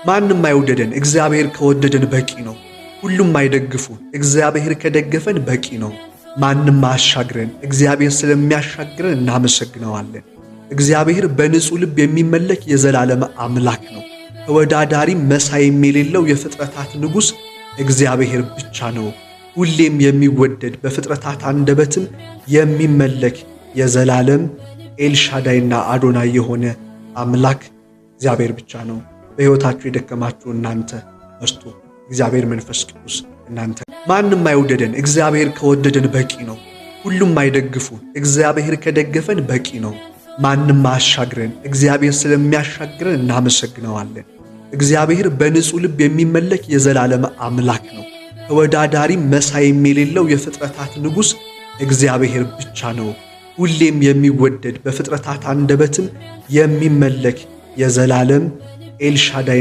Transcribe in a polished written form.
ማንም አይወደደን፣ እግዚአብሔር ከወደደን በቂ ነው። ሁሉም አይደግፉን፣ እግዚአብሔር ከደገፈን በቂ ነው። ማንም አያሻግረን፣ እግዚአብሔር ስለሚያሻግረን እናመሰግነዋለን። እግዚአብሔር በንጹሕ ልብ የሚመለክ የዘላለም አምላክ ነው። ተወዳዳሪም መሳይም የሌለው የፍጥረታት ንጉሥ እግዚአብሔር ብቻ ነው። ሁሌም የሚወደድ በፍጥረታት አንደበትም የሚመለክ የዘላለም ኤልሻዳይና አዶናይ የሆነ አምላክ እግዚአብሔር ብቻ ነው። በሕይወታችሁ የደከማችሁ እናንተ በርቱ። እግዚአብሔር መንፈስ ቅዱስ እናንተ ማንም አይወደደን፣ እግዚአብሔር ከወደደን በቂ ነው። ሁሉም አይደግፉን፣ እግዚአብሔር ከደገፈን በቂ ነው። ማንም አያሻግረን፣ እግዚአብሔር ስለሚያሻግረን እናመሰግነዋለን። እግዚአብሔር በንጹሕ ልብ የሚመለክ የዘላለም አምላክ ነው። ተወዳዳሪም መሳይም የሌለው የፍጥረታት ንጉሥ እግዚአብሔር ብቻ ነው። ሁሌም የሚወደድ በፍጥረታት አንደበትም የሚመለክ የዘላለም ኤልሻዳይ